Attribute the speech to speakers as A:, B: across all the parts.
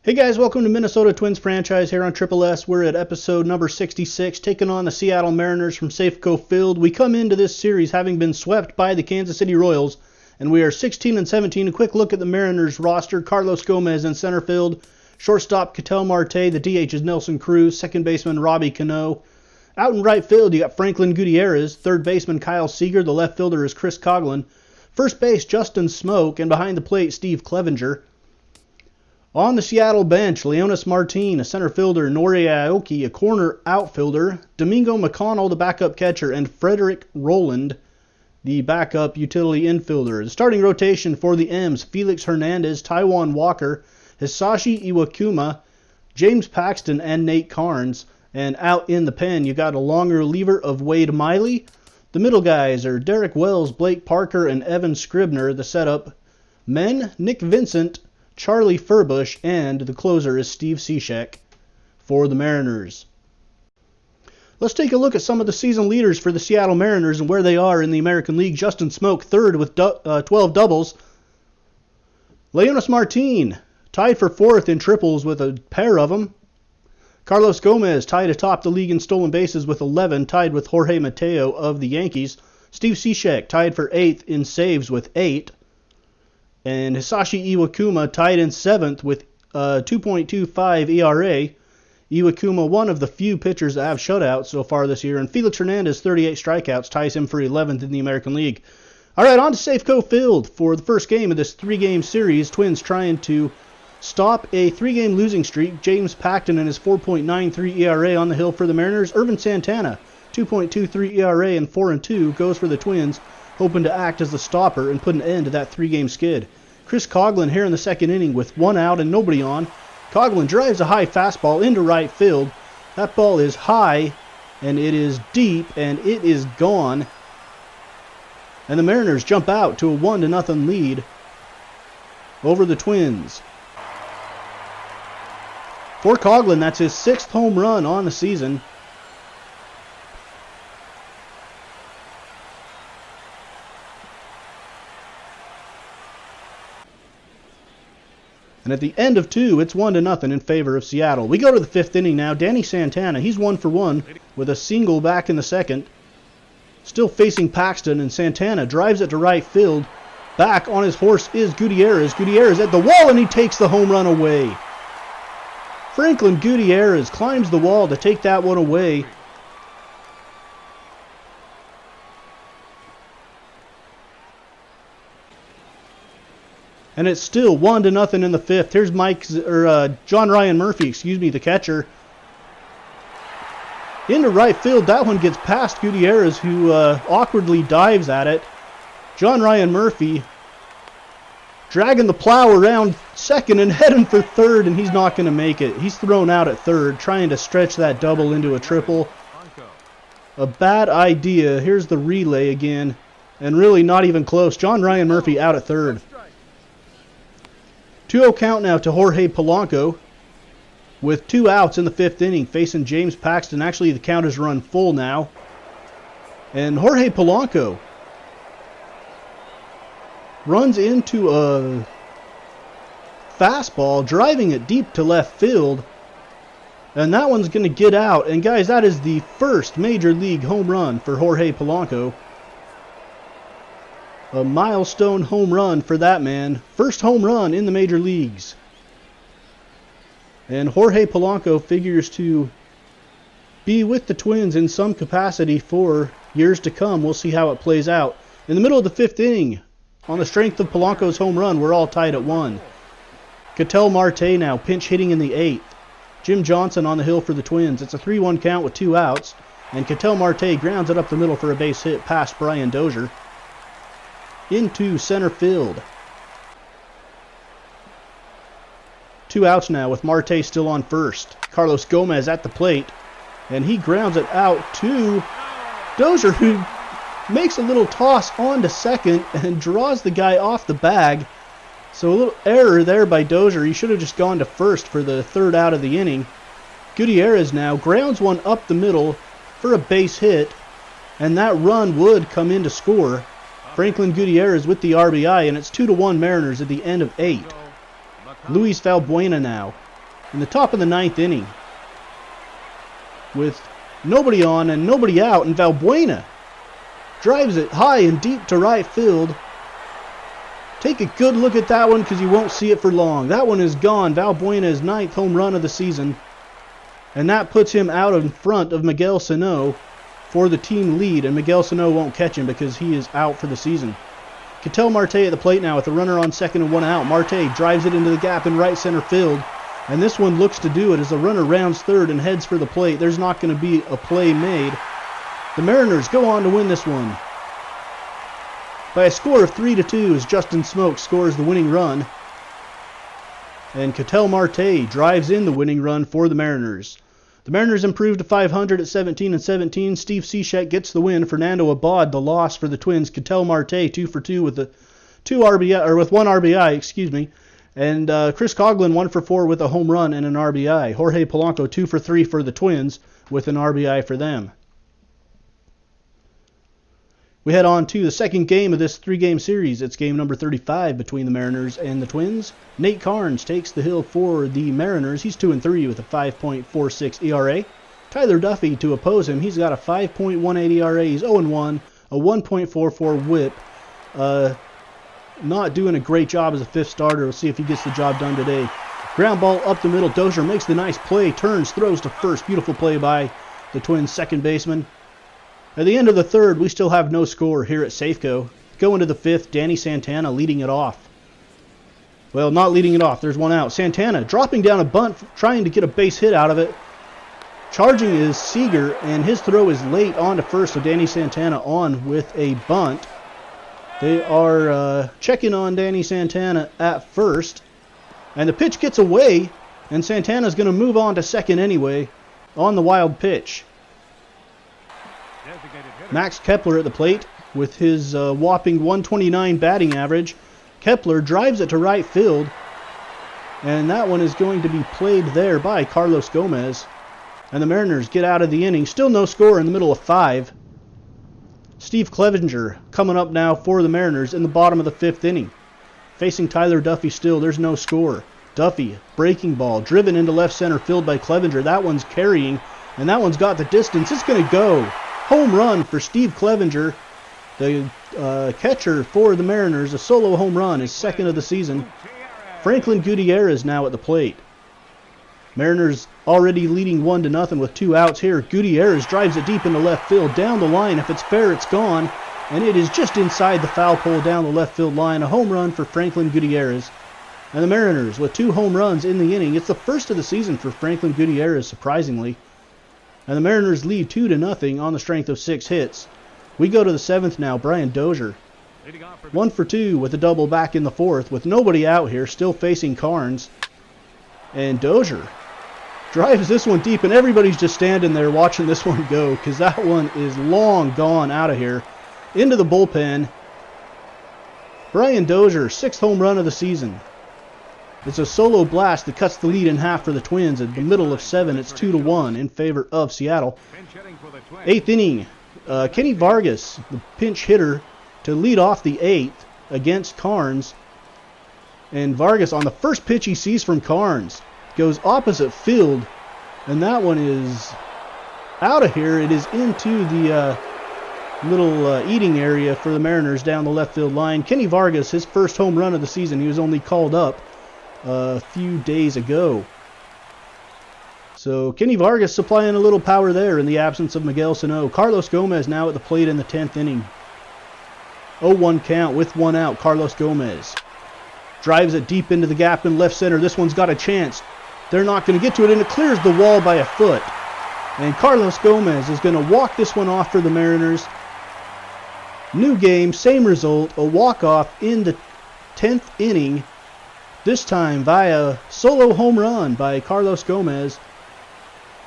A: Hey guys, welcome to Minnesota Twins franchise here on Triple S. We're at episode number 66, taking on the Seattle Mariners from Safeco Field. We come into this series having been swept by the Kansas City Royals, and we are 16-17. A quick look at the Mariners roster: Carlos Gomez in center field, shortstop Ketel Marte, the DH is Nelson Cruz, second baseman Robbie Cano. Out in right field, you got Franklin Gutierrez, third baseman Kyle Seager, the left fielder is Chris Coghlan, first base Justin Smoke, and behind the plate Steve Clevenger. On the Seattle bench, Leonys Martin, a center fielder, Nori Aoki, a corner outfielder, Domingo McConnell, the backup catcher, and Frederick Rowland, the backup utility infielder. The starting rotation for the M's: Felix Hernandez, Taijuan Walker, Hisashi Iwakuma, James Paxton, and Nate Carnes. And out in the pen, you got a long reliever of Wade Miley. The middle guys are Derek Wells, Blake Parker, and Evan Scribner. The setup men: Nick Vincent, Charlie Furbush, and the closer is Steve Cishek for the Mariners. Let's take a look at some of the season leaders for the Seattle Mariners and where they are in the American League. Justin Smoke, third with 12 doubles. Leonys Martin, tied for fourth in triples with a pair of them. Carlos Gomez, tied atop the league in stolen bases with 11, tied with Jorge Mateo of the Yankees. Steve Cishek, tied for eighth in saves with 8. And Hisashi Iwakuma tied in seventh with 2.25 ERA. Iwakuma, one of the few pitchers that have shutouts so far this year. And Felix Hernandez, 38 strikeouts, ties him for 11th in the American League. All right, on to Safeco Field for the first game of this three-game series. Twins trying to stop a three-game losing streak. James Paxton and his 4.93 ERA on the hill for the Mariners. Irvin Santana, 2.23 ERA and 4-2, goes for the Twins, hoping to act as the stopper and put an end to that three-game skid. Chris Coghlan here in the second inning with one out and nobody on. Coghlan drives a high fastball into right field. That ball is high, and it is deep, and it is gone. And the Mariners jump out to a 1-0 lead over the Twins. For Coghlan, that's his 6th home run on the season. And at the end of 2, it's 1-0 in favor of Seattle. We go to the 5th inning now. Danny Santana, he's 1 for 1 with a single back in the second. Still facing Paxton, and Santana drives it to right field. Back on his horse is Gutierrez. Gutierrez at the wall, and he takes the home run away. Franklin Gutierrez climbs the wall to take that one away. And it's still 1-0 in the 5th. Here's John Ryan Murphy, the catcher. Into right field. That one gets past Gutierrez, who awkwardly dives at it. John Ryan Murphy dragging the plow around second and heading for third, and he's not going to make it. He's thrown out at third, trying to stretch that double into a triple. A bad idea. Here's the relay again, and really not even close. John Ryan Murphy out at third. 2-0 count now to Jorge Polanco with 2 outs in the 5th inning, facing James Paxton. Actually, the count is run full now. And Jorge Polanco runs into a fastball, driving it deep to left field. And that one's going to get out. And guys, that is the first Major League home run for Jorge Polanco. A milestone home run for that man. First home run in the major leagues. And Jorge Polanco figures to be with the Twins in some capacity for years to come. We'll see how it plays out. In the middle of the 5th inning, on the strength of Polanco's home run, we're all tied at 1. Ketel Marte now pinch hitting in the 8th. Jim Johnson on the hill for the Twins. It's a 3-1 count with 2 outs. And Ketel Marte grounds it up the middle for a base hit past Brian Dozier. Into center field. 2 outs now with Marte still on first. Carlos Gomez at the plate, and he grounds it out to Dozier, who makes a little toss on to second and draws the guy off the bag. So a little error there by Dozier. He should have just gone to first for the 3rd out of the inning. Gutierrez now grounds one up the middle for a base hit, and that run would come in to score. Franklin Gutierrez with the RBI, and it's 2-1 Mariners at the end of 8. Luis Valbuena now in the top of the 9th inning with nobody on and nobody out, and Valbuena drives it high and deep to right field. Take a good look at that one because you won't see it for long. That one is gone. Valbuena's 9th home run of the season, and that puts him out in front of Miguel Sano for the team lead, and Miguel Sano won't catch him because he is out for the season. Ketel Marte at the plate now with a runner on second and one out. Marte drives it into the gap in right center field, and this one looks to do it as the runner rounds third and heads for the plate. There's not going to be a play made. The Mariners go on to win this one by a score of 3-2 as Justin Smoke scores the winning run, and Ketel Marte drives in the winning run for the Mariners. The Mariners improved to 500 at 17-17. Steve Cishek gets the win. Fernando Abad the loss for the Twins. Ketel Marte 2 for 2 with one RBI, and Chris Coughlin 1 for 4 with a home run and an RBI. Jorge Polanco 2 for 3 for the Twins with an RBI for them. We head on to the second game of this 3-game series. It's game number 35 between the Mariners and the Twins. Nate Carnes takes the hill for the Mariners. He's 2-3 with a 5.46 ERA. Tyler Duffy to oppose him. He's got a 5.18 ERA. He's 0-1, a 1.44 whip. Not doing a great job as a fifth starter. We'll see if he gets the job done today. Ground ball up the middle. Dozier makes the nice play, turns, throws to first. Beautiful play by the Twins' second baseman. At the end of the third, we still have no score here at Safeco. Going to the fifth, Danny Santana leading it off. Well, not leading it off. There's one out. Santana dropping down a bunt, trying to get a base hit out of it. Charging is Seager, and his throw is late on to first, so Danny Santana on with a bunt. They are checking on Danny Santana at first, and the pitch gets away, and Santana's going to move on to second anyway on the wild pitch. Max Kepler at the plate with his whopping 129 batting average. Kepler drives it to right field, and that one is going to be played there by Carlos Gomez. And the Mariners get out of the inning. Still no score in the middle of 5. Steve Clevenger coming up now for the Mariners in the bottom of the 5th inning. Facing Tyler Duffy still, there's no score. Duffy, breaking ball, driven into left center field by Clevenger. That one's carrying, and that one's got the distance. It's going to go. Home run for Steve Clevenger, the catcher for the Mariners. A solo home run, his second of the season. Franklin Gutierrez now at the plate. Mariners already leading 1-0 with 2 outs here. Gutierrez drives it deep into left field. Down the line, if it's fair, it's gone. And it is just inside the foul pole down the left field line. A home run for Franklin Gutierrez. And the Mariners with 2 home runs in the inning. It's the first of the season for Franklin Gutierrez, surprisingly. And the Mariners lead 2-0 on the strength of 6 hits. We go to the 7th now. Brian Dozier 1 for 2 with a double back in the 4th with nobody out here, still facing Carnes. And Dozier drives this one deep, and everybody's just standing there watching this one go because that one is long gone out of here. Into the bullpen. Brian Dozier, 6th home run of the season. It's a solo blast that cuts the lead in half for the Twins. At the middle of 7, it's 2-1 in favor of Seattle. 8th inning, Kenny Vargas, the pinch hitter, to lead off the 8th against Carnes. And Vargas, on the first pitch he sees from Carnes, goes opposite field, and that one is out of here. It is into the little eating area for the Mariners down the left field line. Kenny Vargas, his first home run of the season. He was only called up a few days ago. So Kenny Vargas supplying a little power there in the absence of Miguel Sano. Carlos Gomez now at the plate in the 10th inning. 0-1 count with 1 out. Carlos Gomez drives it deep into the gap in left center. This one's got a chance. They're not going to get to it, and it clears the wall by a foot. And Carlos Gomez is going to walk this one off for the Mariners. New game, same result, a walk-off in the 10th inning. This time via solo home run by Carlos Gomez.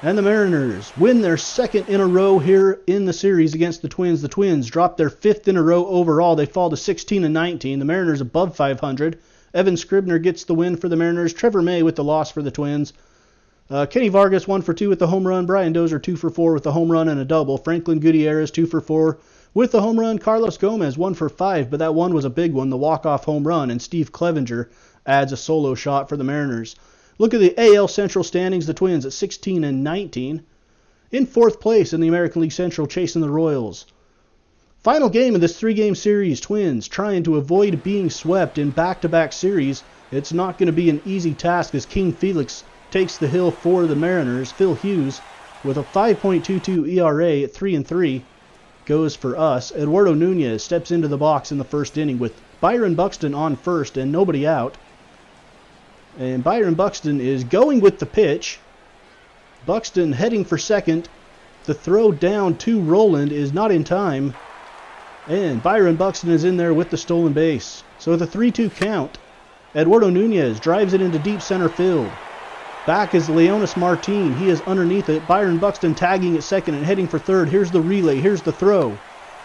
A: And the Mariners win their 2nd in a row here in the series against the Twins. The Twins drop their 5th in a row overall. They fall to 16-19. The Mariners above 500. Evan Scribner gets the win for the Mariners. Trevor May with the loss for the Twins. Kenny Vargas 1 for 2 with the home run. Brian Dozier 2 for 4 with the home run and a double. Franklin Gutierrez 2 for 4 with the home run. Carlos Gomez 1 for 5, but that one was a big one, the walk-off home run, and Steve Clevenger adds a solo shot for the Mariners. Look at the AL Central standings. The Twins at 16-19. In fourth place in the American League Central, chasing the Royals. Final game of this 3-game series. Twins trying to avoid being swept in back-to-back series. It's not going to be an easy task as King Felix takes the hill for the Mariners. Phil Hughes with a 5.22 ERA at 3-3 goes for us. Eduardo Nunez steps into the box in the first inning with Byron Buxton on first and nobody out. And Byron Buxton is going with the pitch. Buxton heading for second. The throw down to Roland is not in time. And Byron Buxton is in there with the stolen base. So with a 3-2 count, Eduardo Nunez drives it into deep center field. Back is Leonis Martin. He is underneath it. Byron Buxton tagging at second and heading for third. Here's the relay. Here's the throw.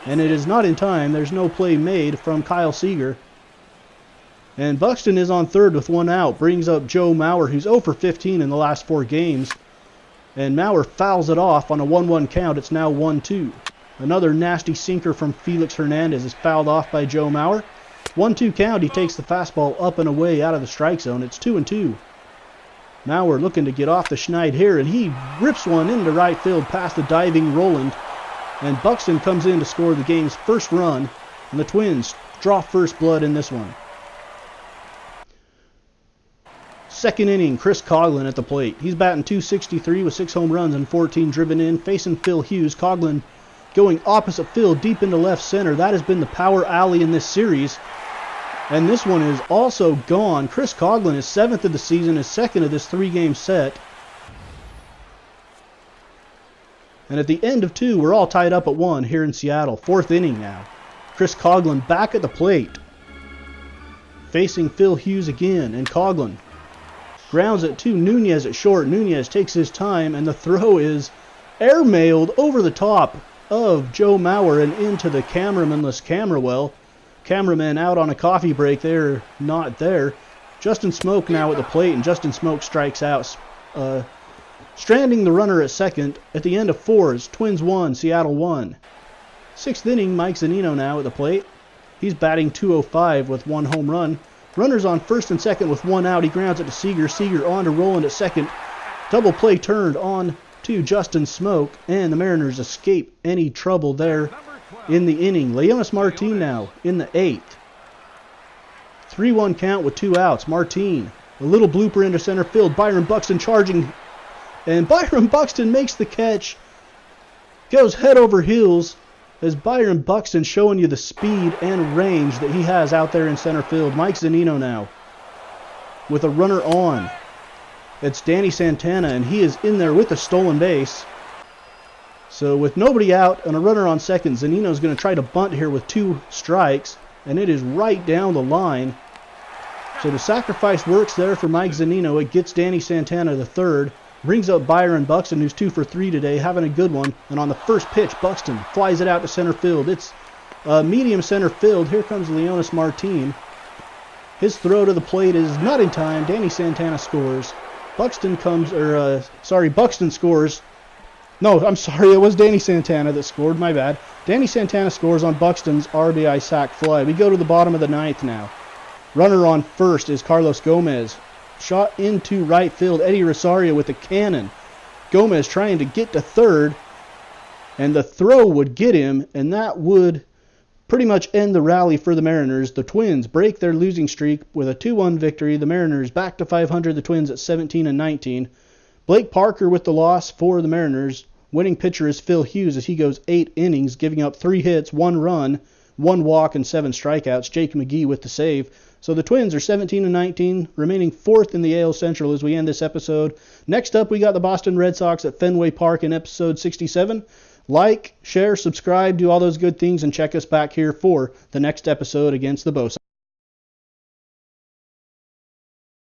A: And it is not in time. There's no play made from Kyle Seager. And Buxton is on third with one out. Brings up Joe Mauer, who's 0 for 15 in the last 4 games. And Mauer fouls it off on a 1-1 count. It's now 1-2. Another nasty sinker from Felix Hernandez is fouled off by Joe Mauer. 1-2 count. He takes the fastball up and away out of the strike zone. It's 2-2. Mauer looking to get off the schneid here, and he rips one into right field past the diving Roland. And Buxton comes in to score the game's first run. And the Twins draw first blood in this one. Second inning, Chris Coghlan at the plate. He's batting .263 with 6 home runs and 14 driven in, facing Phil Hughes. Coghlan going opposite field, deep into left center. That has been the power alley in this series. And this one is also gone. Chris Coghlan is 7th of the season, is 2nd of this 3-game set. And at the end of 2, we're all tied up at 1 here in Seattle. 4th inning now. Chris Coghlan back at the plate, facing Phil Hughes again. And Coghlan grounds it to Nunez at short. Nunez takes his time, and the throw is airmailed over the top of Joe Mauer and into the cameramanless camera well. Cameraman out on a coffee break. They're not there. Justin Smoke now at the plate, and Justin Smoke strikes out, stranding the runner at second. At the end of 4, Twins 1, Seattle 1. 6th inning, Mike Zunino now at the plate. He's batting .205 with 1 home run. Runners on first and second with 1 out. He grounds it to Seager. Seager on to Roland at second. Double play turned on to Justin Smoke, and the Mariners escape any trouble there in the inning. Leonis Martin now in the 8th. 3-1 count with 2 outs. Martin, a little blooper into center field. Byron Buxton charging, and Byron Buxton makes the catch. Goes head over heels as Byron Buxton showing you the speed and range that he has out there in center field. Mike Zunino now with a runner on. It's Danny Santana, and he is in there with a stolen base. So with nobody out and a runner on second, Zunino's going to try to bunt here with 2 strikes, and it is right down the line. So the sacrifice works there for Mike Zunino. It gets Danny Santana the third. Brings up Byron Buxton, who's 2 for 3 today, having a good one. And on the first pitch, Buxton flies it out to center field. It's medium center field. Here comes Leonis Martin. His throw to the plate is not in time. Danny Santana scores. Buxton scores. No, I'm sorry, it was Danny Santana that scored. My bad. Danny Santana scores on Buxton's RBI sac fly. We go to the bottom of the 9th now. Runner on first is Carlos Gomez. Shot into right field. Eddie Rosario with a cannon. Gomez trying to get to third, and the throw would get him, and that would pretty much end the rally for the Mariners. The Twins break their losing streak with a 2-1 victory. The Mariners back to 500. The Twins at 17-19. Blake Parker with the loss for the Mariners. Winning pitcher is Phil Hughes as he goes 8 innings, giving up 3 hits, 1 run, 1 walk, and 7 strikeouts. Jake McGee with the save. So the Twins are 17-19, remaining 4th in the AL Central as we end this episode. Next up, we got the Boston Red Sox at Fenway Park in episode 67. Like, share, subscribe, do all those good things, and check us back here for the next episode against the Bo Sox.